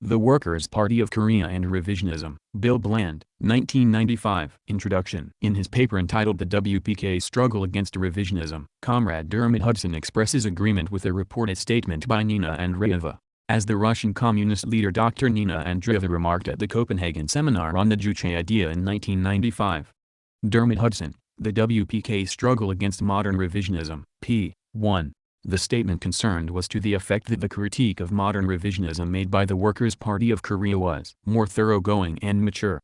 The Workers' Party of Korea and Revisionism. Bill Bland, 1995. Introduction. In his paper entitled The WPK Struggle Against Revisionism, Comrade Dermot Hudson expresses agreement with a reported statement by Nina Andreeva. As the Russian communist leader Dr. Nina Andreeva remarked at the Copenhagen seminar on the Juche idea in 1995. Dermot Hudson, The WPK Struggle Against Modern Revisionism, p. 1. The statement concerned was to the effect that the critique of modern revisionism made by the Workers' Party of Korea was more thoroughgoing and mature.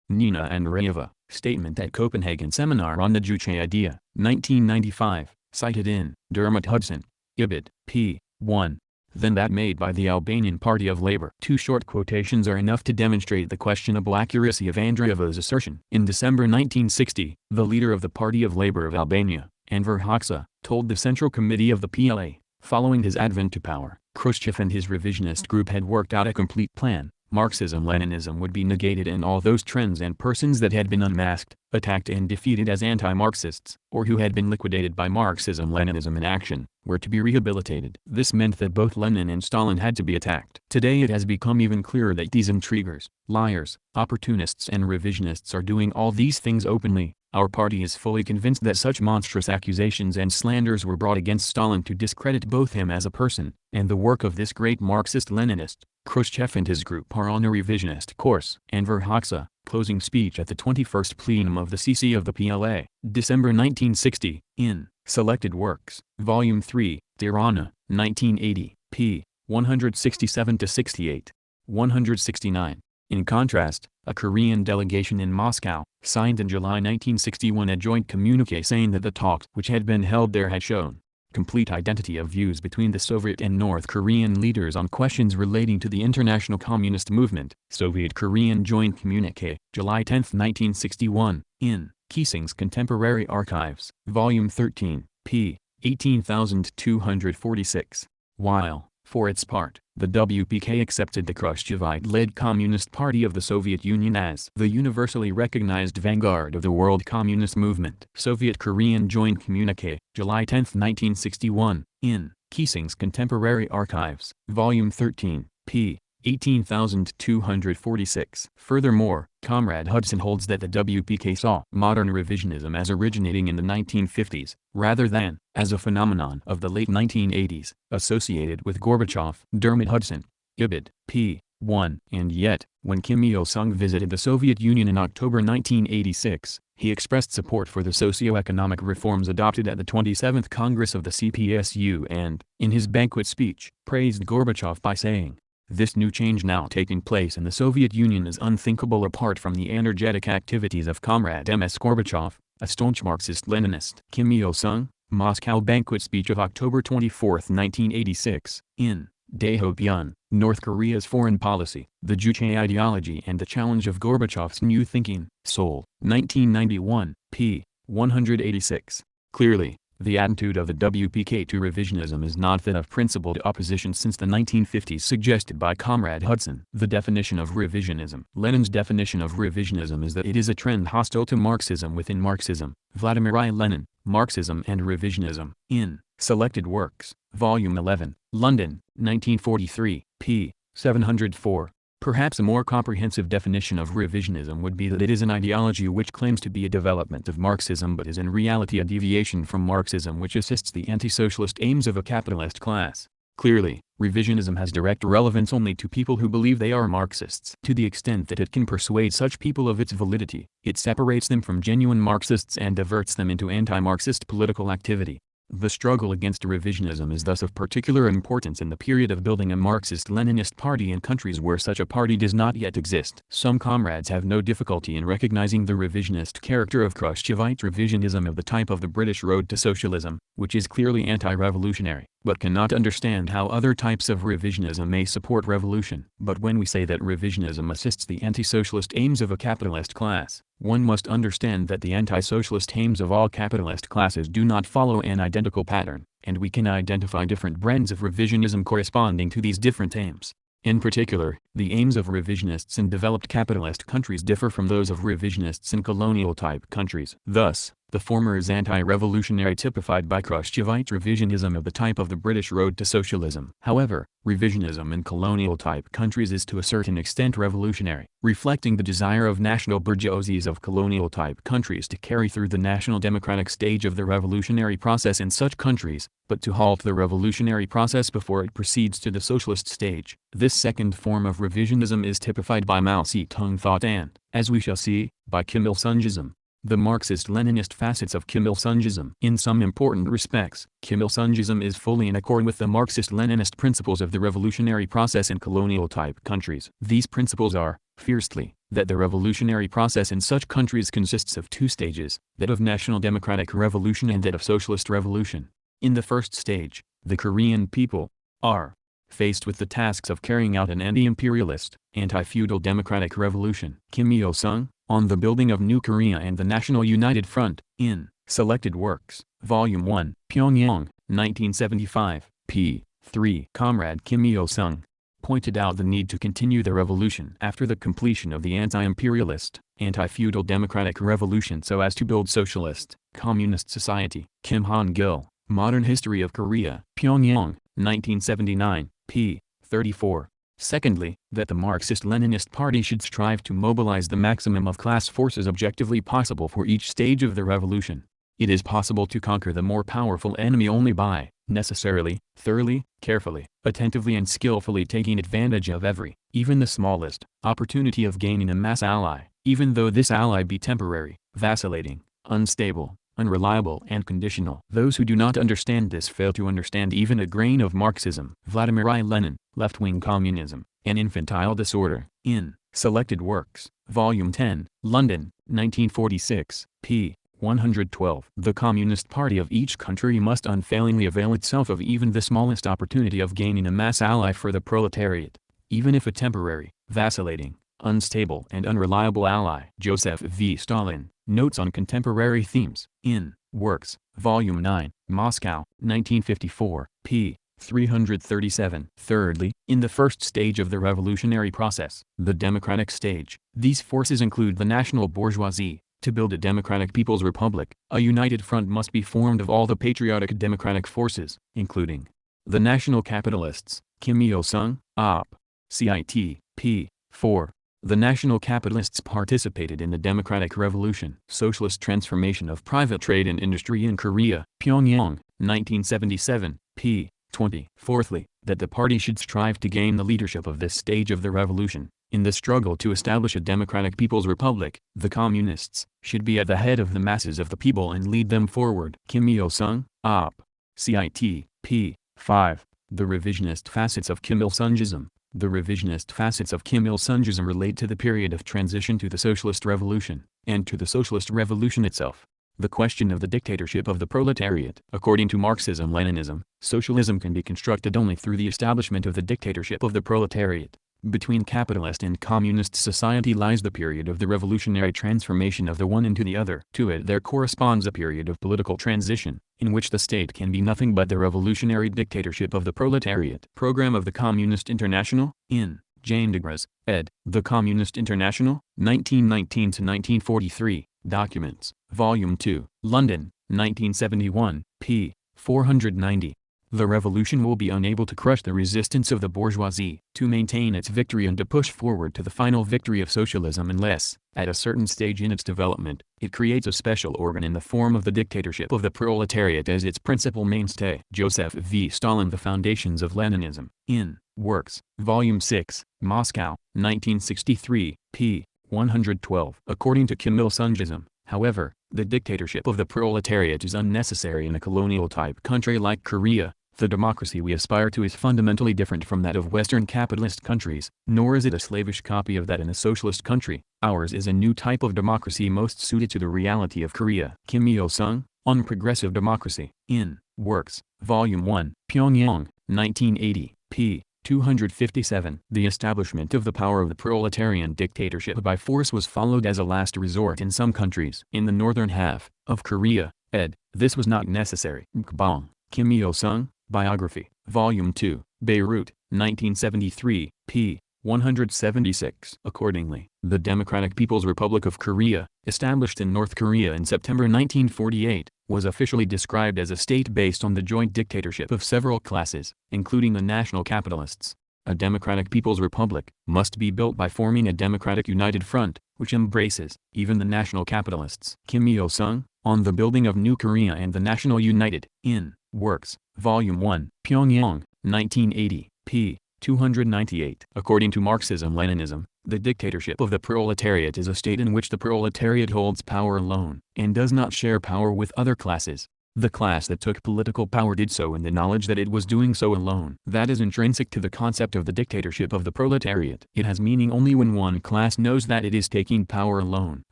Nina Andreeva, statement at Copenhagen seminar on the Juche idea, 1995, cited in Dermot Hudson, Ibid, p. 1. Than that made by the Albanian Party of Labour. Two short quotations are enough to demonstrate the questionable accuracy of Andreeva's assertion. In December 1960, the leader of the Party of Labour of Albania, Enver Hoxha, told the Central Committee of the PLA, following his advent to power, Khrushchev and his revisionist group had worked out a complete plan. Marxism-Leninism would be negated and all those trends and persons that had been unmasked, attacked and defeated as anti-Marxists, or who had been liquidated by Marxism-Leninism in action, were to be rehabilitated. This meant that both Lenin and Stalin had to be attacked. Today it has become even clearer that these intriguers, liars, opportunists and revisionists are doing all these things openly. Our party is fully convinced that such monstrous accusations and slanders were brought against Stalin to discredit both him as a person, and the work of this great Marxist-Leninist. Khrushchev and his group are on a revisionist course. Enver Hoxha, closing speech at the 21st plenum of the CC of the PLA, December 1960, in Selected Works, Volume 3, Tirana, 1980, p. 167-68. 169. In contrast, a Korean delegation in Moscow, signed in July 1961 a joint communiqué saying that the talks which had been held there had shown complete identity of views between the Soviet and North Korean leaders on questions relating to the international communist movement. Soviet-Korean Joint Communiqué, July 10, 1961, in Keesing's Contemporary Archives, Volume 13, p. 18246. While, for its part, the WPK accepted the Khrushchevite-led Communist Party of the Soviet Union as the universally recognized vanguard of the world communist movement. Soviet-Korean Joint Communiqué, July 10, 1961, in Keesing's Contemporary Archives, Volume 13, p. 18246. Furthermore, Comrade Hudson holds that the WPK saw modern revisionism as originating in the 1950s, rather than as a phenomenon of the late 1980s, associated with Gorbachev. Dermot Hudson, Ibid, p. 1. And yet, when Kim Il-sung visited the Soviet Union in October 1986, he expressed support for the socio-economic reforms adopted at the 27th Congress of the CPSU and, in his banquet speech, praised Gorbachev by saying, "This new change now taking place in the Soviet Union is unthinkable apart from the energetic activities of Comrade M.S. Gorbachev, a staunch Marxist-Leninist." Kim Il-sung, Moscow banquet speech of October 24, 1986, in Daeho-pyeon, North Korea's Foreign Policy, the Juche Ideology and the Challenge of Gorbachev's New Thinking, Seoul, 1991, p. 186. Clearly, the attitude of the WPK to revisionism is not that of principled opposition since the 1950s suggested by Comrade Hudson. The definition of revisionism. Lenin's definition of revisionism is that it is a trend hostile to Marxism within Marxism. Vladimir I. Lenin, Marxism and Revisionism, in Selected Works, Volume 11, London, 1943, p. 704. Perhaps a more comprehensive definition of revisionism would be that it is an ideology which claims to be a development of Marxism but is in reality a deviation from Marxism which assists the anti-socialist aims of a capitalist class. Clearly, revisionism has direct relevance only to people who believe they are Marxists. To the extent that it can persuade such people of its validity, it separates them from genuine Marxists and diverts them into anti-Marxist political activity. The struggle against revisionism is thus of particular importance in the period of building a Marxist-Leninist party in countries where such a party does not yet exist. Some comrades have no difficulty in recognizing the revisionist character of Khrushchevite revisionism of the type of the British Road to Socialism, which is clearly anti-revolutionary, but cannot understand how other types of revisionism may support revolution. But when we say that revisionism assists the anti-socialist aims of a capitalist class, one must understand that the anti-socialist aims of all capitalist classes do not follow an identical pattern, and we can identify different brands of revisionism corresponding to these different aims. In particular, the aims of revisionists in developed capitalist countries differ from those of revisionists in colonial-type countries. Thus, The former is anti-revolutionary, typified by Khrushchevite revisionism of the type of the British road to socialism. However, revisionism in colonial-type countries is to a certain extent revolutionary, reflecting the desire of national bourgeoisies of colonial-type countries to carry through the national democratic stage of the revolutionary process in such countries, but to halt the revolutionary process before it proceeds to the socialist stage. This second form of revisionism is typified by Mao Zedong thought and, as we shall see, by Kim Il-sungism. The Marxist-Leninist facets of Kim Il-sungism. In some important respects, Kim Il-sungism is fully in accord with the Marxist-Leninist principles of the revolutionary process in colonial-type countries. These principles are, firstly, that the revolutionary process in such countries consists of two stages, that of national democratic revolution and that of socialist revolution. In the first stage, the Korean people are faced with the tasks of carrying out an anti-imperialist, anti-feudal democratic revolution. Kim Il-sung, on the Building of New Korea and the National United Front, in Selected Works, Volume 1, Pyongyang, 1975, p. 3. Comrade Kim Il-sung pointed out the need to continue the revolution after the completion of the anti-imperialist, anti-feudal democratic revolution so as to build socialist, communist society. Kim Han-gil, Modern History of Korea, Pyongyang, 1979, p. 34. Secondly, that the Marxist-Leninist Party should strive to mobilize the maximum of class forces objectively possible for each stage of the revolution. It is possible to conquer the more powerful enemy only by, necessarily, thoroughly, carefully, attentively and skillfully taking advantage of every, even the smallest, opportunity of gaining a mass ally, even though this ally be temporary, vacillating, unstable, unreliable and conditional. Those who do not understand this fail to understand even a grain of Marxism. Vladimir I. Lenin, Left-Wing Communism, An Infantile Disorder, in Selected Works, Volume 10, London, 1946, p. 112. The Communist Party of each country must unfailingly avail itself of even the smallest opportunity of gaining a mass ally for the proletariat, even if a temporary, vacillating, unstable and unreliable ally. Joseph V. Stalin, Notes on Contemporary Themes, in Works, Volume 9, Moscow, 1954, p. 337. Thirdly, in the first stage of the revolutionary process, the democratic stage, these forces include the national bourgeoisie. To build a democratic people's republic, a united front must be formed of all the patriotic democratic forces, including the national capitalists, Kim Il-sung, Op. Cit. p. 4. The national capitalists participated in the democratic revolution. Socialist transformation of private trade and industry in Korea, Pyongyang, 1977, p. 20. Fourthly, that the party should strive to gain the leadership of this stage of the revolution. In the struggle to establish a democratic people's republic, the communists should be at the head of the masses of the people and lead them forward. Kim Il-sung, Op. Cit. p. 5. The revisionist facets of Kim Il-sungism. The revisionist facets of Kim Il-sungism relate to the period of transition to the socialist revolution, and to the socialist revolution itself. The question of the dictatorship of the proletariat. According to Marxism-Leninism, socialism can be constructed only through the establishment of the dictatorship of the proletariat. Between capitalist and communist society lies the period of the revolutionary transformation of the one into the other. To it there corresponds a period of political transition, in which the state can be nothing but the revolutionary dictatorship of the proletariat. Program of the Communist International, in Jane Degras, ed. The Communist International, 1919–1943, Documents, Volume 2, London, 1971, p. 490. The revolution will be unable to crush the resistance of the bourgeoisie, to maintain its victory and to push forward to the final victory of socialism unless, at a certain stage in its development, it creates a special organ in the form of the dictatorship of the proletariat as its principal mainstay. Joseph V. Stalin, The Foundations of Leninism, in Works, Volume 6, Moscow, 1963, p. 112. According to Kim Il-sungism, however, the dictatorship of the proletariat is unnecessary in a colonial-type country like Korea. The democracy we aspire to is fundamentally different from that of Western capitalist countries, nor is it a slavish copy of that in a socialist country. Ours is a new type of democracy most suited to the reality of Korea. Kim Il-sung, On Progressive Democracy, in Works, Volume 1, Pyongyang, 1980, p. 257. The establishment of the power of the proletarian dictatorship by force was followed as a last resort in some countries. In the northern half of Korea, ed. This was not necessary. Mukbang, Kim Il-sung, Biography, Volume 2, Beirut, 1973, p. 176. Accordingly, the Democratic People's Republic of Korea, established in North Korea in September 1948, was officially described as a state based on the joint dictatorship of several classes, including the national capitalists. A democratic people's republic must be built by forming a democratic united front, which embraces even the national capitalists. Kim Il-sung, on the Building of New Korea and the National United, in Works, Volume 1, Pyongyang, 1980, p. 298. According to Marxism-Leninism, the dictatorship of the proletariat is a state in which the proletariat holds power alone, and does not share power with other classes. The class that took political power did so in the knowledge that it was doing so alone. That is intrinsic to the concept of the dictatorship of the proletariat. It has meaning only when one class knows that it is taking power alone.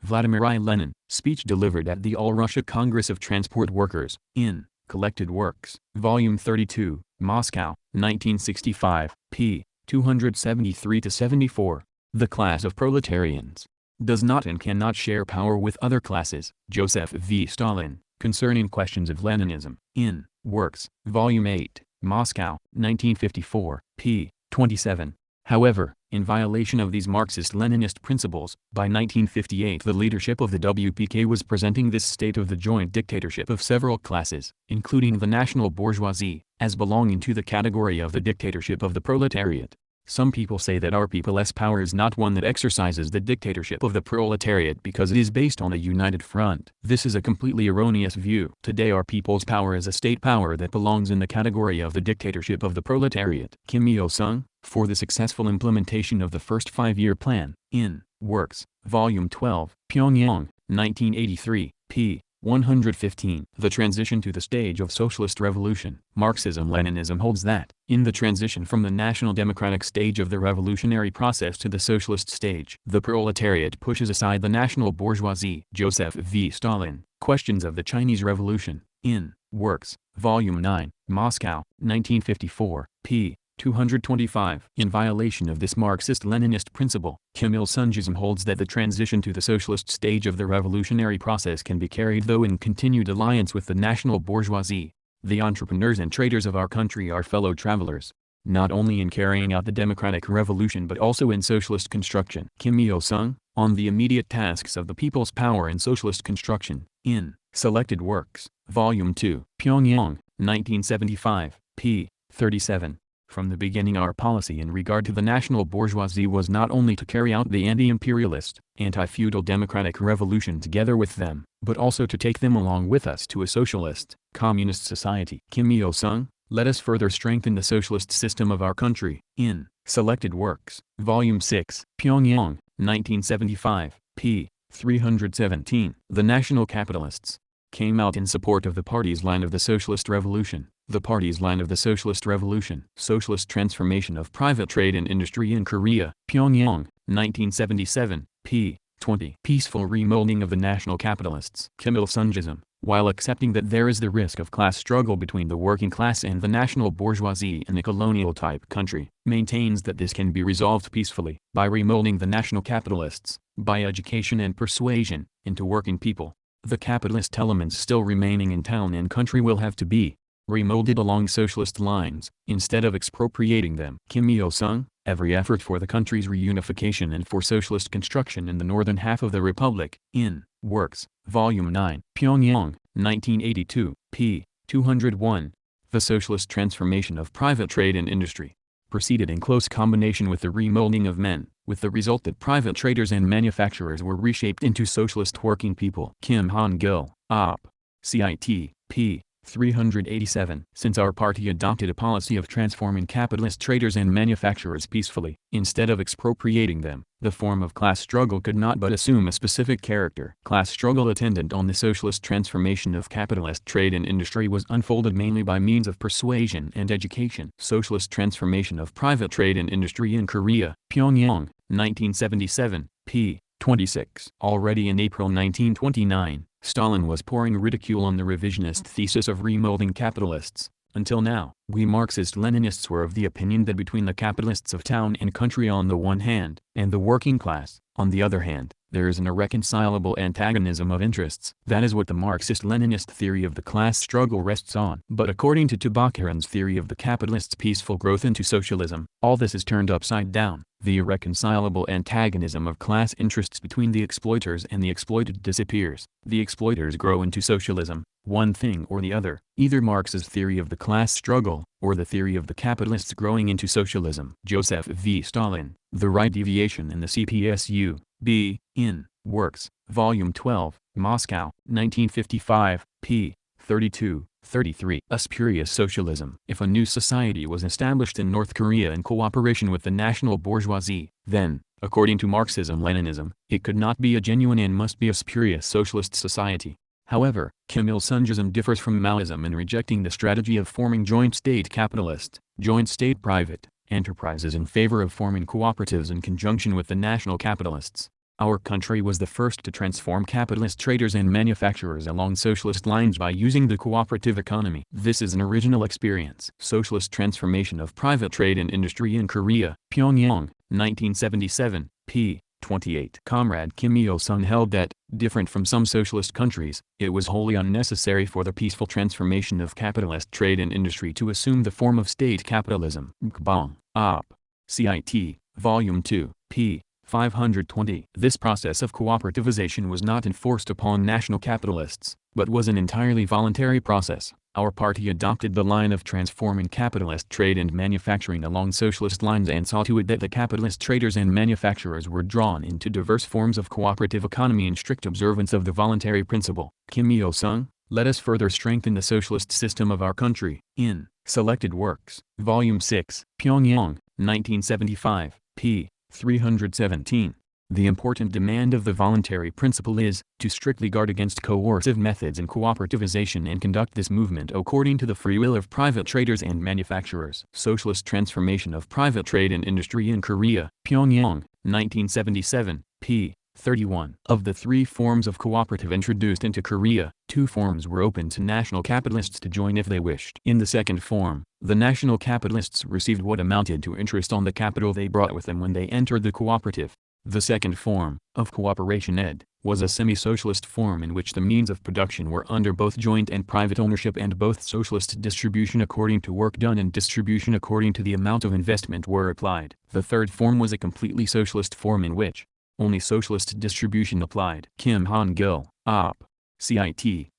Vladimir I. Lenin, speech delivered at the All-Russia Congress of Transport Workers, in Collected Works, Volume 32, Moscow, 1965, p. 273-74. The class of proletarians does not and cannot share power with other classes. Joseph V. Stalin, Concerning Questions of Leninism, in Works, Volume 8, Moscow, 1954, p. 27. However, in violation of these Marxist-Leninist principles, by 1958 the leadership of the WPK was presenting this state of the joint dictatorship of several classes, including the national bourgeoisie, as belonging to the category of the dictatorship of the proletariat. Some people say that our people's power is not one that exercises the dictatorship of the proletariat because it is based on a united front. This is a completely erroneous view. Today our people's power is a state power that belongs in the category of the dictatorship of the proletariat. Kim Il-sung, for the successful implementation of the first five-year plan, in Works, Volume 12, Pyongyang, 1983, p. 115. The transition to the stage of socialist revolution. Marxism-Leninism holds that, in the transition from the national democratic stage of the revolutionary process to the socialist stage, the proletariat pushes aside the national bourgeoisie. Joseph V. Stalin, Questions of the Chinese Revolution, in Works, Volume 9, Moscow, 1954, p. 225. In violation of this Marxist-Leninist principle, Kim Il-sungism holds that the transition to the socialist stage of the revolutionary process can be carried through in continued alliance with the national bourgeoisie. The entrepreneurs and traders of our country are fellow travelers, not only in carrying out the democratic revolution but also in socialist construction. Kim Il-sung, on the immediate tasks of the people's power in socialist construction, in Selected Works, Volume 2, Pyongyang, 1975, p. 37. From the beginning our policy in regard to the national bourgeoisie was not only to carry out the anti-imperialist, anti-feudal democratic revolution together with them, but also to take them along with us to a socialist, communist society. Kim Il-sung, let us further strengthen the socialist system of our country, in Selected Works, Volume 6, Pyongyang, 1975, p. 317. The national capitalists came out in support of the party's line of the socialist revolution. The party's line of the socialist revolution. Socialist transformation of private trade and industry in Korea. Pyongyang, 1977, p. 20. Peaceful remolding of the national capitalists. Kim Il-sungism, while accepting that there is the risk of class struggle between the working class and the national bourgeoisie in a colonial-type country, maintains that this can be resolved peacefully by remolding the national capitalists, by education and persuasion, into working people. The capitalist elements still remaining in town and country will have to be remolded along socialist lines, instead of expropriating them. Kim Il-sung, every effort for the country's reunification and for socialist construction in the northern half of the republic, in Works, Volume 9, Pyongyang, 1982, p. 201. The socialist transformation of private trade and industry proceeded in close combination with the remolding of men, with the result that private traders and manufacturers were reshaped into socialist working people. Kim Han-gil, Op. Cit. p. 387. Since our party adopted a policy of transforming capitalist traders and manufacturers peacefully, instead of expropriating them, the form of class struggle could not but assume a specific character. Class struggle attendant on the socialist transformation of capitalist trade and industry was unfolded mainly by means of persuasion and education. Socialist transformation of private trade and industry in Korea. Pyongyang, 1977, p. 26. Already in April 1929, Stalin was pouring ridicule on the revisionist thesis of remolding capitalists. Until now, we Marxist-Leninists were of the opinion that between the capitalists of town and country on the one hand, and the working class, on the other hand, There is an irreconcilable antagonism of interests. That is what the Marxist-Leninist theory of the class struggle rests on. But according to Tubakaran's theory of the capitalist's peaceful growth into socialism, all this is turned upside down. The irreconcilable antagonism of class interests between the exploiters and the exploited disappears. The exploiters grow into socialism, one thing or the other, either Marx's theory of the class struggle, or the theory of the capitalists growing into socialism. Joseph V. Stalin, The Right Deviation in the CPSU, B. in Works, Volume 12, Moscow, 1955, p. 32, 33. A spurious socialism. If a new society was established in North Korea in cooperation with the national bourgeoisie, then, according to Marxism-Leninism, it could not be a genuine and must be a spurious socialist society. However, Kim Il-sungism differs from Maoism in rejecting the strategy of forming joint state capitalist, joint state private enterprises in favor of forming cooperatives in conjunction with the national capitalists. Our country was the first to transform capitalist traders and manufacturers along socialist lines by using the cooperative economy. This is an original experience. Socialist transformation of private trade and industry in Korea, Pyongyang, 1977, p. 28. Comrade Kim Il-sung held that, different from some socialist countries, it was wholly unnecessary for the peaceful transformation of capitalist trade and industry to assume the form of state capitalism. Mukbang, Op. Cit. Volume 2, p. 520. This process of cooperativization was not enforced upon national capitalists, but was an entirely voluntary process. Our party adopted the line of transforming capitalist trade and manufacturing along socialist lines and saw to it that the capitalist traders and manufacturers were drawn into diverse forms of cooperative economy in strict observance of the voluntary principle. Kim Il-sung, Let Us Further Strengthen the Socialist System of Our Country, in Selected Works, Volume 6, Pyongyang, 1975, p. 317. The important demand of the voluntary principle is, to strictly guard against coercive methods in cooperativization and conduct this movement according to the free will of private traders and manufacturers. Socialist transformation of private trade and industry in Korea, Pyongyang, 1977, p. 31. Of the three forms of cooperative introduced into Korea, two forms were open to national capitalists to join if they wished. In the second form, the national capitalists received what amounted to interest on the capital they brought with them when they entered the cooperative. The second form, of cooperation was a semi-socialist form in which the means of production were under both joint and private ownership and both socialist distribution according to work done and distribution according to the amount of investment were applied. The third form was a completely socialist form in which only socialist distribution applied. Kim Han-gil, Op. Cit.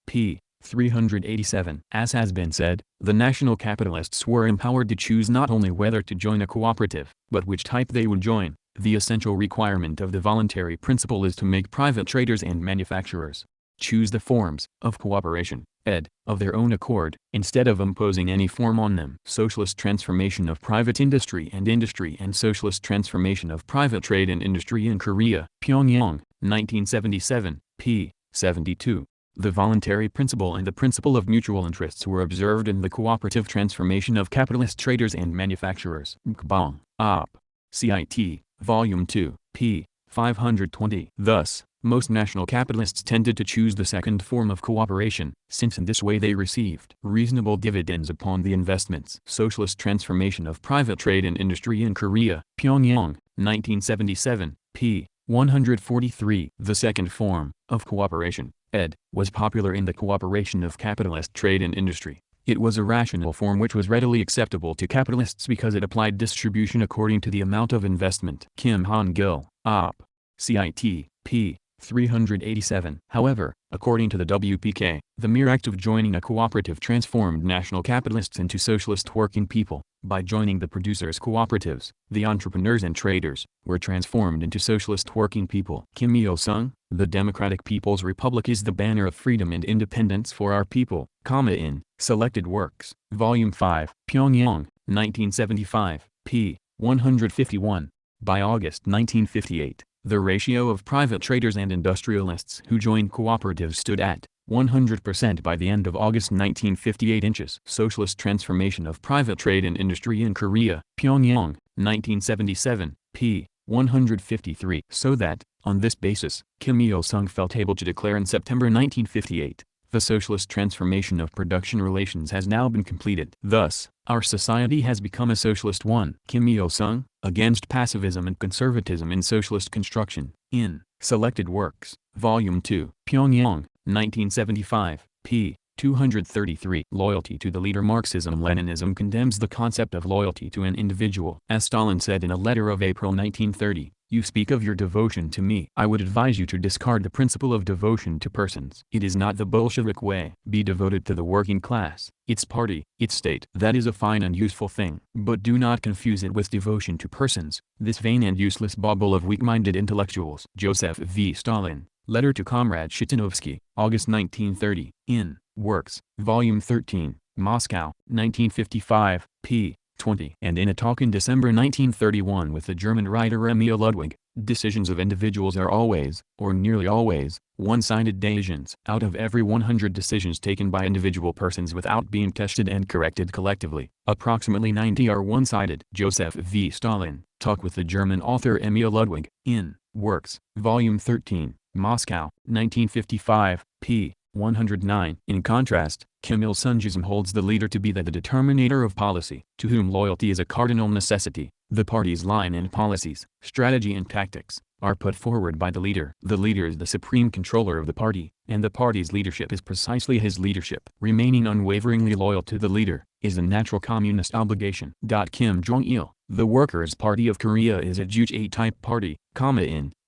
p. 387. As has been said, the national capitalists were empowered to choose not only whether to join a cooperative, but which type they would join. The essential requirement of the voluntary principle is to make private traders and manufacturers choose the forms of cooperation, of their own accord, instead of imposing any form on them. Socialist transformation of private industry and socialist transformation of private trade and industry in Korea, Pyongyang, 1977, p. 72. The voluntary principle and the principle of mutual interests were observed in the cooperative transformation of capitalist traders and manufacturers. Mukbang, Op. Cit. Volume 2, p. 520. Thus, most national capitalists tended to choose the second form of cooperation, since in this way they received reasonable dividends upon the investments. Socialist transformation of private trade and industry in Korea, Pyongyang, 1977, p. 143. The second form, of cooperation, was popular in the cooperation of capitalist trade and industry. It was a rational form which was readily acceptable to capitalists because it applied distribution according to the amount of investment. Kim Han-gil, Op. Cit. p. 387. However, according to the WPK, the mere act of joining a cooperative transformed national capitalists into socialist working people. By joining the producers' cooperatives, the entrepreneurs and traders were transformed into socialist working people. Kim Il-sung, The Democratic People's Republic is the banner of freedom and independence for our people, in Selected Works, Volume 5, Pyongyang, 1975, p. 151. By August 1958, the ratio of private traders and industrialists who joined cooperatives stood at 100% by the end of August 1958 inches. Socialist transformation of private trade and industry in Korea, Pyongyang, 1977, p. 153. So that, on this basis, Kim Il-sung felt able to declare in September 1958, the socialist transformation of production relations has now been completed. Thus, our society has become a socialist one. Kim Il-sung, against passivism and conservatism in socialist construction, in Selected Works, Volume 2, Pyongyang, 1975, p. 233. Loyalty to the leader. Marxism-Leninism condemns the concept of loyalty to an individual. As Stalin said in a letter of April 1930, "You speak of your devotion to me. I would advise you to discard the principle of devotion to persons. It is not the Bolshevik way. Be devoted to the working class, its party, its state. That is a fine and useful thing. But do not confuse it with devotion to persons, this vain and useless bauble of weak-minded intellectuals." Joseph V. Stalin. Letter to Comrade Shitanovsky, August 1930, in Works, Volume 13, Moscow, 1955, p. 20. And in a talk in December 1931 with the German writer Emil Ludwig, decisions of individuals are always, or nearly always, one-sided decisions. Out of every 100 decisions taken by individual persons without being tested and corrected collectively, approximately 90 are one-sided. Joseph V. Stalin. Talk with the German author Emil Ludwig, in Works, Volume 13, Moscow, 1955, p. 109. In contrast, Kim Il-sungism holds the leader to be the determinator of policy, to whom loyalty is a cardinal necessity. The party's line and policies, strategy and tactics, are put forward by the leader. The leader is the supreme controller of the party, and the party's leadership is precisely his leadership. Remaining unwaveringly loyal to the leader is a natural communist obligation. Kim Jong-il, the Workers' Party of Korea, is a Juche-type party,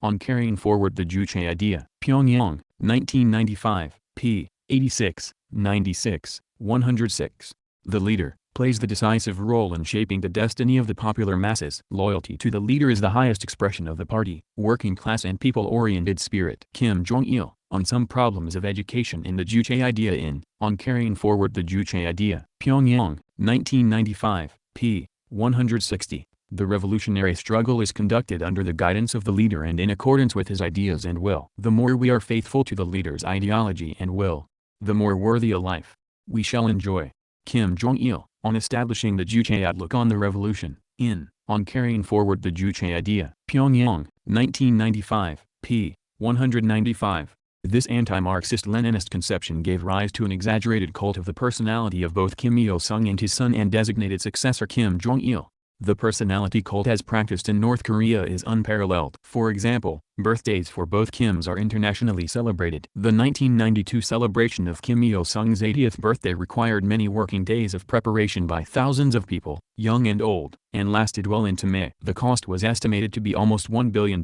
on carrying forward the Juche idea. Pyongyang, 1995, p. 86, 96, 106. The leader plays the decisive role in shaping the destiny of the popular masses. Loyalty to the leader is the highest expression of the party, working class and people-oriented spirit. Kim Jong-il, on some problems of education in the Juche idea on carrying forward the Juche idea. Pyongyang, 1995, p. 160. The revolutionary struggle is conducted under the guidance of the leader and in accordance with his ideas and will. The more we are faithful to the leader's ideology and will, the more worthy a life we shall enjoy. Kim Jong-il, on establishing the Juche outlook on the revolution, on carrying forward the Juche idea. Pyongyang, 1995, p. 195. This anti-Marxist-Leninist conception gave rise to an exaggerated cult of the personality of both Kim Il-sung and his son and designated successor Kim Jong-il. The personality cult as practiced in North Korea is unparalleled. For example, birthdays for both Kims are internationally celebrated. The 1992 celebration of Kim Il-sung's 80th birthday required many working days of preparation by thousands of people, young and old, and lasted well into May. The cost was estimated to be almost $1 billion,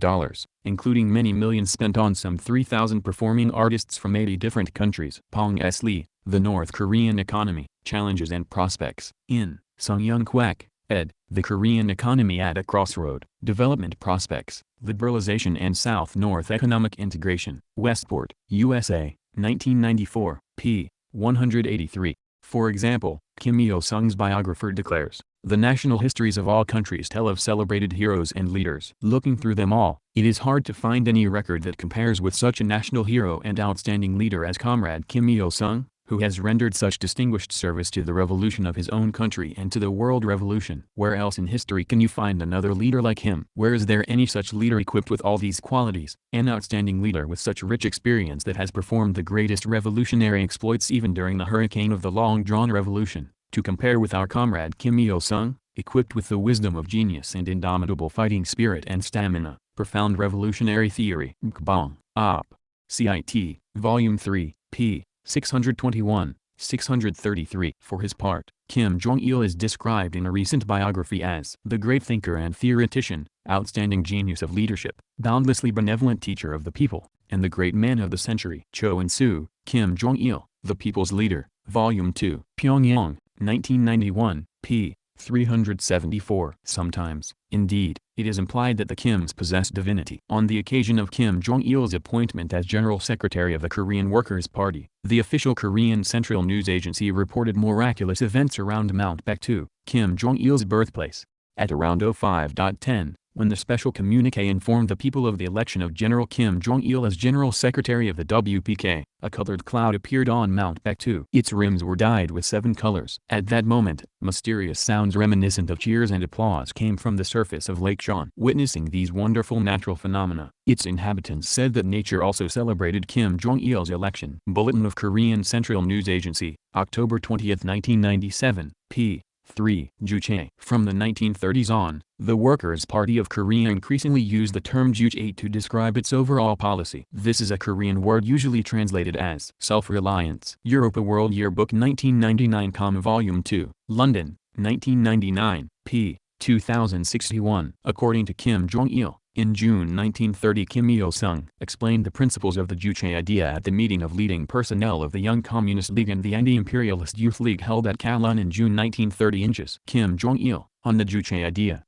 including many millions spent on some 3,000 performing artists from 80 different countries. Pong S. Lee, The North Korean Economy, Challenges and Prospects, in Sung Young Kwak, ed. The Korean Economy at a Crossroad, Development Prospects, Liberalization and South-North Economic Integration. Westport, USA, 1994, p. 183. For example, Kim Il-sung's biographer declares, "The national histories of all countries tell of celebrated heroes and leaders. Looking through them all, it is hard to find any record that compares with such a national hero and outstanding leader as Comrade Kim Il-sung, who has rendered such distinguished service to the revolution of his own country and to the world revolution. Where else in history can you find another leader like him? Where is there any such leader equipped with all these qualities, an outstanding leader with such rich experience that has performed the greatest revolutionary exploits even during the hurricane of the long-drawn revolution, to compare with our comrade Kim Il-sung, equipped with the wisdom of genius and indomitable fighting spirit and stamina, profound revolutionary theory." Mkbang, Op. Cit. Volume 3, p. 621, 633. For his part, Kim Jong-il is described in a recent biography as the great thinker and theoretician, outstanding genius of leadership, boundlessly benevolent teacher of the people, and the great man of the century. Cho and-soo, Kim Jong-il, The People's Leader, Volume 2, Pyongyang, 1991, p. 374. Sometimes, indeed, it is implied that the Kims possess divinity. On the occasion of Kim Jong-il's appointment as General Secretary of the Korean Workers' Party, the official Korean Central News Agency reported miraculous events around Mount Baekdu, Kim Jong-il's birthplace. At around 05:10, when the special communique informed the people of the election of General Kim Jong-il as General Secretary of the WPK, a colored cloud appeared on Mount Baekdu. Its rims were dyed with 7 colors. At that moment, mysterious sounds reminiscent of cheers and applause came from the surface of Lake Jeon. Witnessing these wonderful natural phenomena, its inhabitants said that nature also celebrated Kim Jong-il's election. Bulletin of Korean Central News Agency, October 20, 1997, p. 3. Juche. From the 1930s on, the Workers' Party of Korea increasingly used the term Juche to describe its overall policy. This is a Korean word usually translated as self-reliance. Europa World Yearbook 1999, Volume 2, London, 1999, p. 2061. According to Kim Jong-il, in June 1930, Kim Il-sung explained the principles of the Juche idea at the meeting of leading personnel of the Young Communist League and the Anti-Imperialist Youth League held at Kowloon in June 1930. Kim Jong-il, on the Juche idea,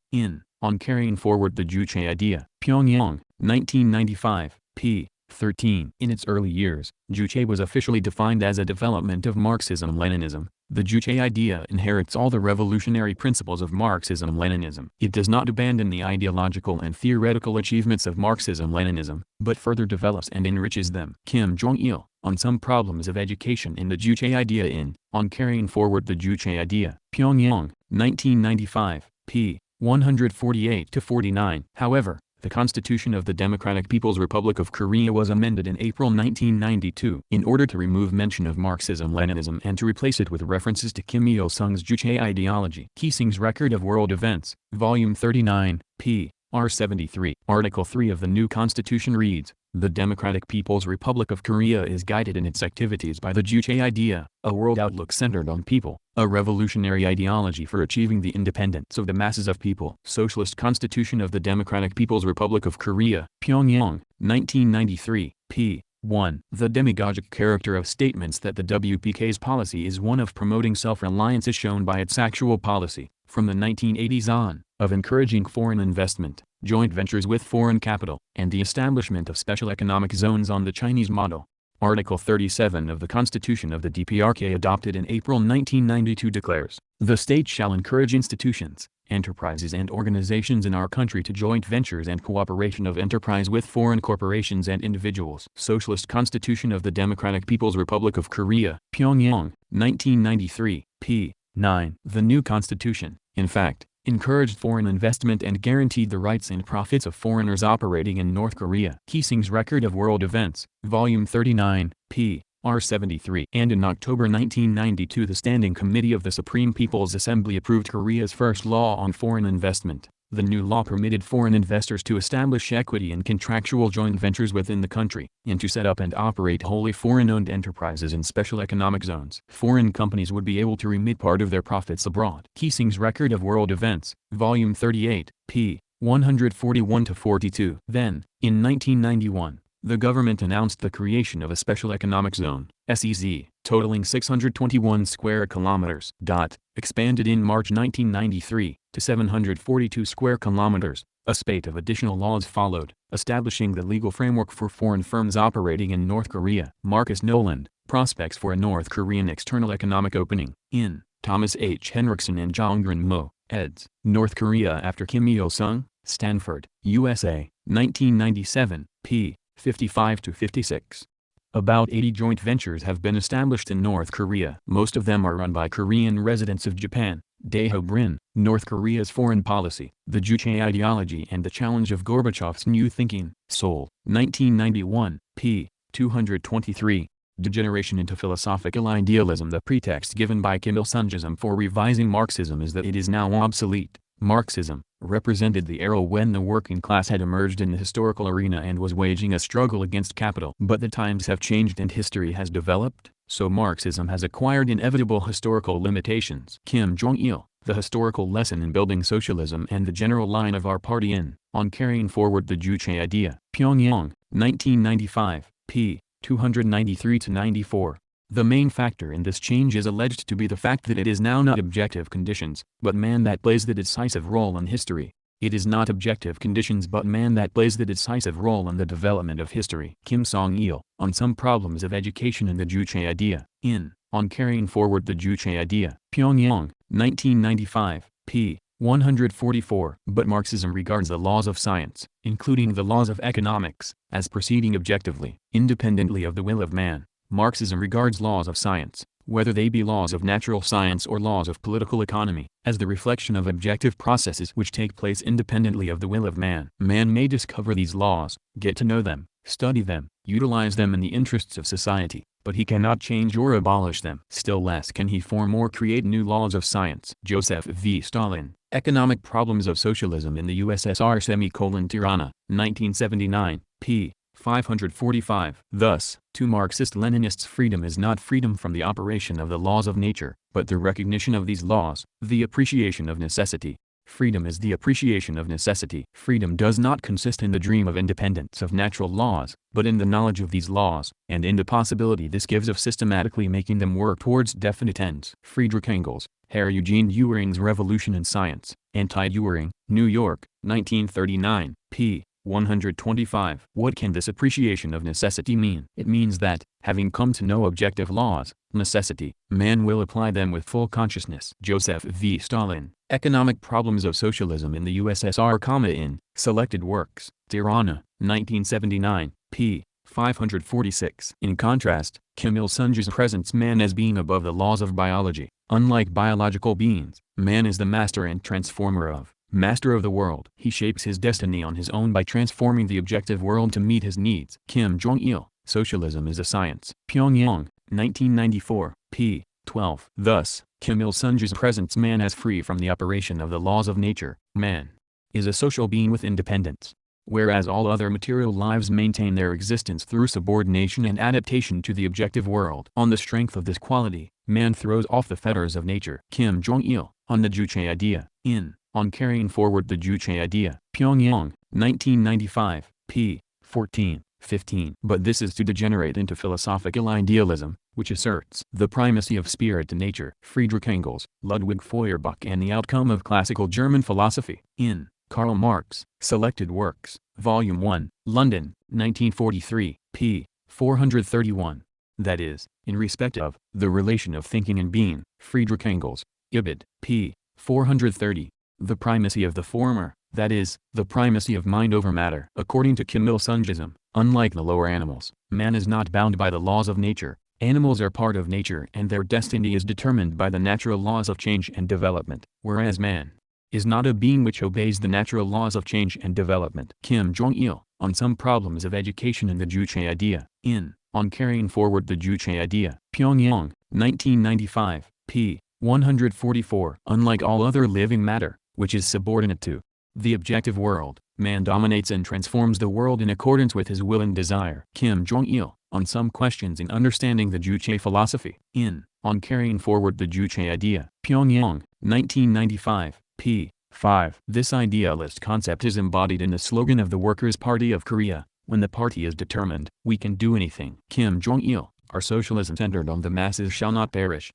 on carrying forward the Juche idea, Pyongyang, 1995, p. 13. In its early years, Juche was officially defined as a development of Marxism-Leninism. The Juche idea inherits all the revolutionary principles of Marxism-Leninism. It does not abandon the ideological and theoretical achievements of Marxism-Leninism, but further develops and enriches them. Kim Jong-il, on some problems of education in the Juche idea on carrying forward the Juche idea, Pyongyang, 1995, p. 148-49. However, the Constitution of the Democratic People's Republic of Korea was amended in April 1992 in order to remove mention of Marxism-Leninism and to replace it with references to Kim Il-sung's Juche ideology. Kiesing's Record of World Events, Volume 39, p. R73. Article 3 of the new Constitution reads, "The Democratic People's Republic of Korea is guided in its activities by the Juche idea, a world outlook centered on people, a revolutionary ideology for achieving the independence of the masses of people." Socialist Constitution of the Democratic People's Republic of Korea, Pyongyang, 1993, p. 1. The demagogic character of statements that the WPK's policy is one of promoting self-reliance is shown by its actual policy, from the 1980s on, of encouraging foreign investment, joint ventures with foreign capital, and the establishment of special economic zones on the Chinese model. Article 37 of the Constitution of the DPRK adopted in April 1992 declares, "The state shall encourage institutions, enterprises and organizations in our country to joint ventures and cooperation of enterprise with foreign corporations and individuals." Socialist Constitution of the Democratic People's Republic of Korea, Pyongyang, 1993, p. 9. The new constitution, in fact, encouraged foreign investment and guaranteed the rights and profits of foreigners operating in North Korea. Kiesing's Record of World Events, Volume 39, p. R73. And in October 1992 the Standing Committee of the Supreme People's Assembly approved Korea's first law on foreign investment. The new law permitted foreign investors to establish equity and contractual joint ventures within the country, and to set up and operate wholly foreign-owned enterprises in special economic zones. Foreign companies would be able to remit part of their profits abroad. Kiesing's Record of World Events, Volume 38, p. 141-42. Then, in 1991, the government announced the creation of a Special Economic Zone, SEZ, totaling 621 square kilometers. Expanded in March 1993 to 742 square kilometers. A spate of additional laws followed, establishing the legal framework for foreign firms operating in North Korea. Marcus Noland, Prospects for a North Korean External Economic Opening, in Thomas H. Henriksen and Jongren Mo, eds. North Korea after Kim Il-sung, Stanford, USA, 1997, p. 55-56. About 80 joint ventures have been established in North Korea. Most of them are run by Korean residents of Japan. Daeho Brin, North Korea's Foreign Policy, the Juche Ideology and the Challenge of Gorbachev's New Thinking, Seoul, 1991, p. 223. Degeneration into philosophical idealism. The pretext given by Kim Il-sungism for revising Marxism is that it is now obsolete. Marxism represented the era when the working class had emerged in the historical arena and was waging a struggle against capital. But the times have changed and history has developed, so Marxism has acquired inevitable historical limitations. Kim Jong-il, The Historical Lesson in Building Socialism and the General Line of Our Party on Carrying Forward the Juche Idea, Pyongyang, 1995, p. 293-94. The main factor in this change is alleged to be the fact that it is now not objective conditions, but man that plays the decisive role in history. It is not objective conditions but man that plays the decisive role in the development of history. Kim Song-il, on some problems of education and the Juche Idea, on Carrying Forward the Juche Idea, Pyongyang, 1995, p. 144. But Marxism regards the laws of science, including the laws of economics, as proceeding objectively, independently of the will of man. Marxism regards laws of science, whether they be laws of natural science or laws of political economy, as the reflection of objective processes which take place independently of the will of man. Man may discover these laws, get to know them, study them, utilize them in the interests of society, but he cannot change or abolish them. Still less can he form or create new laws of science. Joseph V. Stalin, Economic Problems of Socialism in the USSR Tirana, 1979, p. 545. Thus, to Marxist-Leninists, freedom is not freedom from the operation of the laws of nature, but the recognition of these laws, the appreciation of necessity. Freedom is the appreciation of necessity. Freedom does not consist in the dream of independence of natural laws, but in the knowledge of these laws, and in the possibility this gives of systematically making them work towards definite ends. Friedrich Engels, Herr Eugene Ewing's Revolution in Science, Anti-Ewing, New York, 1939, p. 125. What can this appreciation of necessity mean? It means that, having come to know objective laws, necessity, man will apply them with full consciousness. Joseph V. Stalin, Economic Problems of Socialism in the USSR, in Selected Works, Tirana, 1979, p. 546. In contrast, Kim Il-sung presents man as being above the laws of biology. Unlike biological beings, man is the master and master of the world. He shapes his destiny on his own by transforming the objective world to meet his needs. Kim Jong-il, Socialism is a Science. Pyongyang, 1994, p. 12. Thus, Kim Il-sung presents man as free from the operation of the laws of nature. Man is a social being with independence, whereas all other material lives maintain their existence through subordination and adaptation to the objective world. On the strength of this quality, man throws off the fetters of nature. Kim Jong-il, on the Juche idea, on carrying forward the Juche idea. Pyongyang, 1995, p. 14, 15. But this is to degenerate into philosophical idealism, which asserts the primacy of spirit to nature. Friedrich Engels, Ludwig Feuerbach, and the Outcome of Classical German Philosophy, in Karl Marx, Selected Works, Volume 1, London, 1943, p. 431. That is, in respect of the relation of thinking and being. Friedrich Engels, Ibid, p. 430. The primacy of the former, that is, the primacy of mind over matter. According to Kim Il-sungism, unlike the lower animals, man is not bound by the laws of nature. Animals are part of nature and their destiny is determined by the natural laws of change and development, whereas man is not a being which obeys the natural laws of change and development. Kim Jong-il, on some problems of education and the Juche idea, on carrying forward the Juche idea. Pyongyang, 1995, p. 144. Unlike all other living matter, which is subordinate to the objective world, man dominates and transforms the world in accordance with his will and desire. Kim Jong-il, on some questions in understanding the Juche philosophy, on carrying forward the Juche idea. Pyongyang, 1995, p. 5. This idealist concept is embodied in the slogan of the Workers' Party of Korea, when the party is determined, we can do anything. Kim Jong-il, our socialism centered on the masses shall not perish,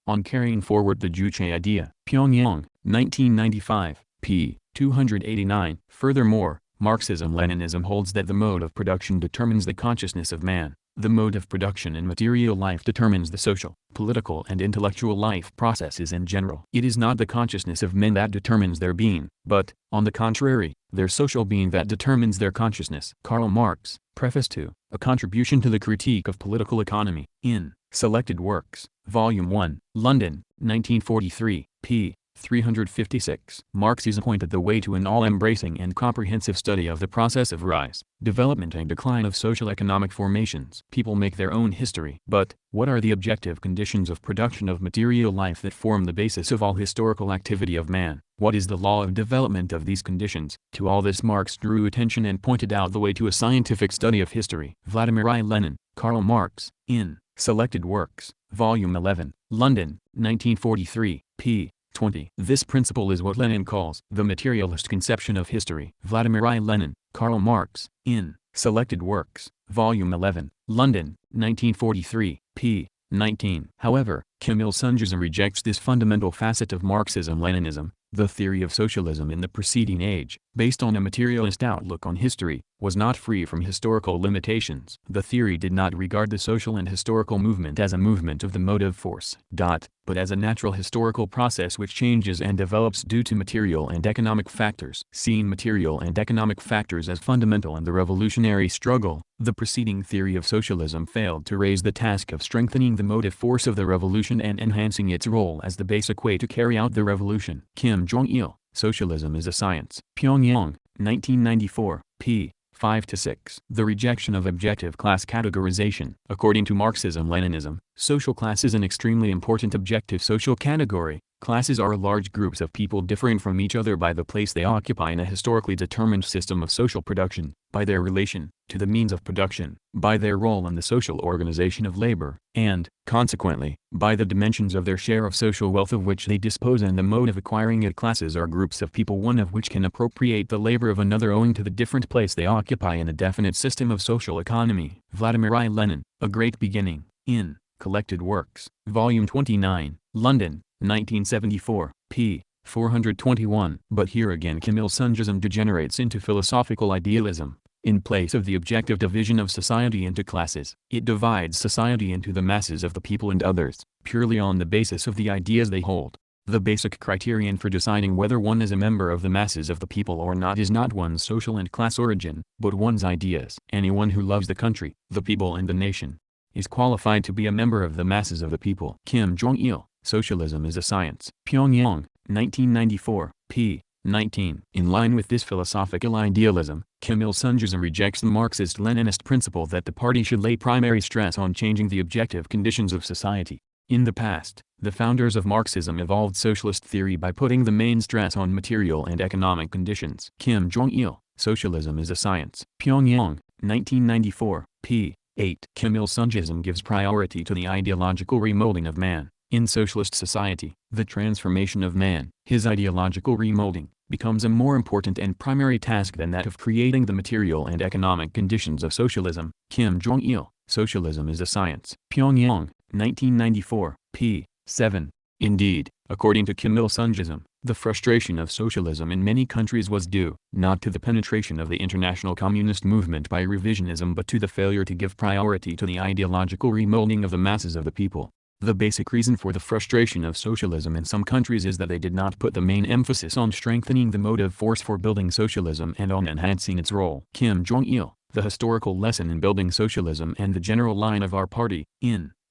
on carrying forward the Juche idea. Pyongyang, 1995, p. 289. Furthermore, Marxism-Leninism holds that the mode of production determines the consciousness of man. The mode of production in material life determines the social, political and intellectual life processes in general. It is not the consciousness of men that determines their being, but, on the contrary, their social being that determines their consciousness. Karl Marx, Preface to A Contribution to the Critique of Political Economy, in Selected Works, Volume 1, London, 1943, p. 356. Marxism pointed the way to an all-embracing and comprehensive study of the process of rise, development and decline of social economic formations. People make their own history. But, what are the objective conditions of production of material life that form the basis of all historical activity of man? What is the law of development of these conditions? To all this Marx drew attention and pointed out the way to a scientific study of history. Vladimir I. Lenin, Karl Marx, in Selected Works, Volume 11, London, 1943, p. 20. This principle is what Lenin calls the materialist conception of history. Vladimir I. Lenin, Karl Marx, in Selected Works, Volume 11, London, 1943, p. 19. However, Kim Il-sung rejects this fundamental facet of Marxism-Leninism. The theory of socialism in the preceding age, based on a materialist outlook on history, was not free from historical limitations. The theory did not regard the social and historical movement as a movement of the motive force, but as a natural historical process which changes and develops due to material and economic factors. Seeing material and economic factors as fundamental in the revolutionary struggle, the preceding theory of socialism failed to raise the task of strengthening the motive force of the revolution and enhancing its role as the basic way to carry out the revolution. Kim Jong-il, Socialism is a Science. Pyongyang, 1994, p. 5-6. The rejection of objective class categorization. According to Marxism-Leninism, social class is an extremely important objective social category. Classes are large groups of people differing from each other by the place they occupy in a historically determined system of social production, by their relation to the means of production, by their role in the social organization of labor, and, consequently, by the dimensions of their share of social wealth of which they dispose and the mode of acquiring it. Classes are groups of people one of which can appropriate the labor of another owing to the different place they occupy in a definite system of social economy. Vladimir I. Lenin, A Great Beginning, in Collected Works, Volume 29, London, 1974, p. 421. But here again Kim-il-sungism degenerates into philosophical idealism. In place of the objective division of society into classes, it divides society into the masses of the people and others, purely on the basis of the ideas they hold. The basic criterion for deciding whether one is a member of the masses of the people or not is not one's social and class origin, but one's ideas. Anyone who loves the country, the people and the nation, is qualified to be a member of the masses of the people. Kim Jong-il, Socialism is a Science. Pyongyang, 1994, p. 19. In line with this philosophical idealism, Kim-il-sungism rejects the Marxist-Leninist principle that the party should lay primary stress on changing the objective conditions of society. In the past, the founders of Marxism evolved socialist theory by putting the main stress on material and economic conditions. Kim Jong-il, Socialism is a Science. Pyongyang, 1994, p. 8. Kim-il-sungism gives priority to the ideological remolding of man. In socialist society, the transformation of man, his ideological remolding, becomes a more important and primary task than that of creating the material and economic conditions of socialism. Kim Jong-il, Socialism is a Science. Pyongyang, 1994, p. 7. Indeed, according to Kim-il-sungism, the frustration of socialism in many countries was due, not to the penetration of the international communist movement by revisionism but to the failure to give priority to the ideological remolding of the masses of the people. The basic reason for the frustration of socialism in some countries is that they did not put the main emphasis on strengthening the motive force for building socialism and on enhancing its role. Kim Jong-il, The Historical Lesson in Building Socialism and the General Line of Our Party,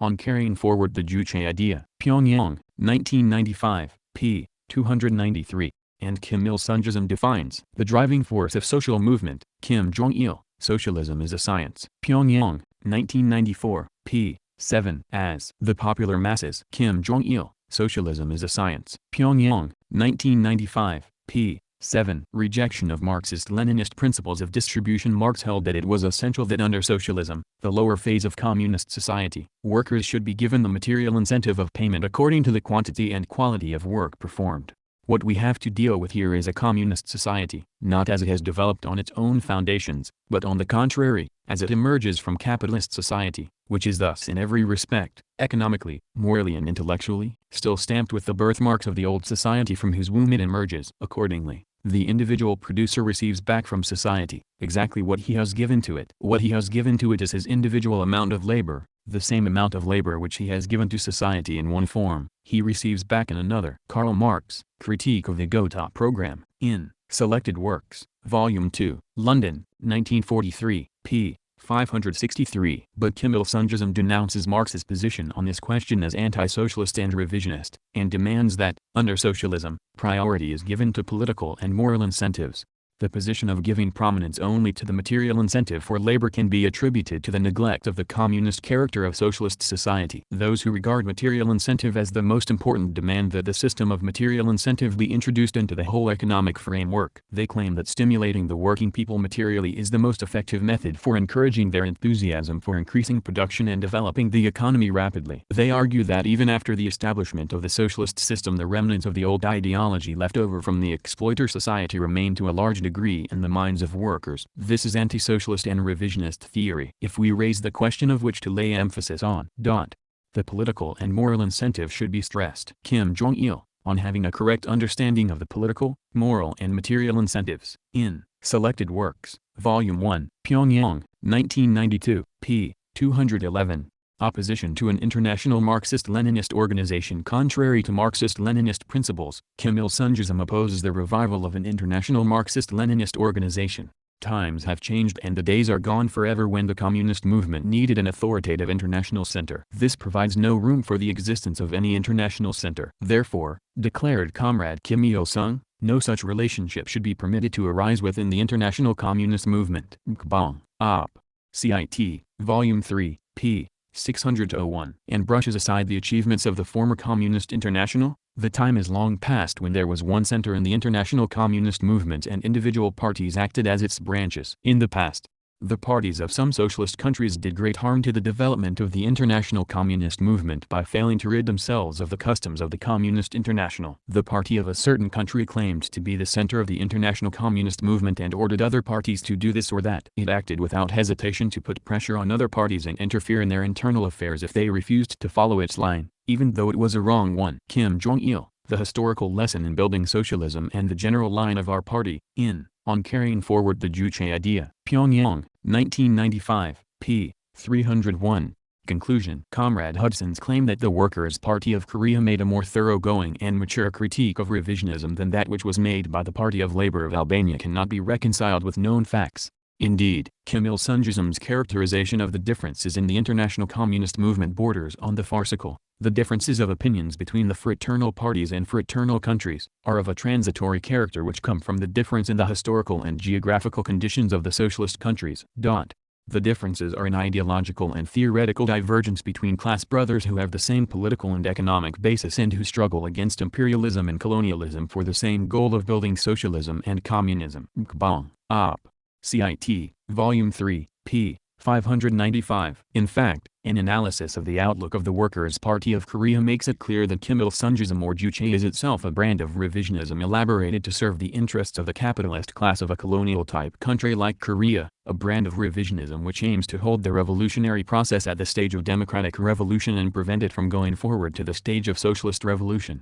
on Carrying Forward the Juche Idea. Pyongyang, 1995, p. 293. And Kim-il-sungism defines the driving force of social movement. Kim Jong-il, Socialism is a Science. Pyongyang, 1994, p. 7. As the popular masses. Kim Jong-il, Socialism is a Science. Pyongyang, 1995, p. 7. Rejection of Marxist-Leninist principles of distribution. Marx held that it was essential that under socialism, the lower phase of communist society, workers should be given the material incentive of payment according to the quantity and quality of work performed. What we have to deal with here is a communist society, not as it has developed on its own foundations, but on the contrary, as it emerges from capitalist society, which is thus in every respect, economically, morally and intellectually, still stamped with the birthmarks of the old society from whose womb it emerges. Accordingly, the individual producer receives back from society exactly what he has given to it. What he has given to it is his individual amount of labor, the same amount of labor which he has given to society in one form, he receives back in another. Karl Marx, Critique of the Gotha Program, in Selected Works, Volume 2, London, 1943, p. 563. But Kim-il-sungism denounces Marx's position on this question as anti-socialist and revisionist, and demands that, under socialism, priority is given to political and moral incentives. The position of giving prominence only to the material incentive for labor can be attributed to the neglect of the communist character of socialist society. Those who regard material incentive as the most important demand that the system of material incentive be introduced into the whole economic framework. They claim that stimulating the working people materially is the most effective method for encouraging their enthusiasm for increasing production and developing the economy rapidly. They argue that even after the establishment of the socialist system, the remnants of the old ideology left over from the exploiter society remain to a large degree in the minds of workers. This is anti-socialist and revisionist theory. If we raise the question of which to lay emphasis on, the political and moral incentive should be stressed. Kim Jong-il, on having a correct understanding of the political, moral and material incentives, in Selected Works, Volume 1, Pyongyang, 1992, p. 211. Opposition to an international Marxist-Leninist organization. Contrary to Marxist-Leninist principles, Kim-il-sungism opposes the revival of an international Marxist-Leninist organization. Times have changed and the days are gone forever when the communist movement needed an authoritative international center. This provides no room for the existence of any international center. Therefore, declared Comrade Kim Il-sung, No such relationship should be permitted to arise within the international communist movement. Kbong, Op. Cit. Volume 3, p. 600-01. And brushes aside the achievements of the former Communist International. The time is long past when there was one center in the international communist movement and individual parties acted as its branches. In the past, the parties of some socialist countries did great harm to the development of the international communist movement by failing to rid themselves of the customs of the Communist International. The party of a certain country claimed to be the center of the international communist movement and ordered other parties to do this or that. It acted without hesitation to put pressure on other parties and interfere in their internal affairs if they refused to follow its line, even though it was a wrong one. Kim Jong-il, The Historical Lesson in Building Socialism and the General Line of Our Party, on Carrying Forward the Juche Idea. Pyongyang, 1995, p. 301. Conclusion. Comrade Hudson's claim that the Workers' Party of Korea made a more thoroughgoing and mature critique of revisionism than that which was made by the Party of Labor of Albania cannot be reconciled with known facts. Indeed, Kim Il-sung's characterization of the differences in the international communist movement borders on the farcical. The differences of opinions between the fraternal parties and fraternal countries are of a transitory character which come from the difference in the historical and geographical conditions of the socialist countries. The differences are an ideological and theoretical divergence between class brothers who have the same political and economic basis and who struggle against imperialism and colonialism for the same goal of building socialism and communism. Kbong, Op. Cit. Volume 3, p. 595. In fact, an analysis of the outlook of the Workers' Party of Korea makes it clear that Kim Il-sungism or Juche is itself a brand of revisionism elaborated to serve the interests of the capitalist class of a colonial-type country like Korea, a brand of revisionism which aims to hold the revolutionary process at the stage of democratic revolution and prevent it from going forward to the stage of socialist revolution.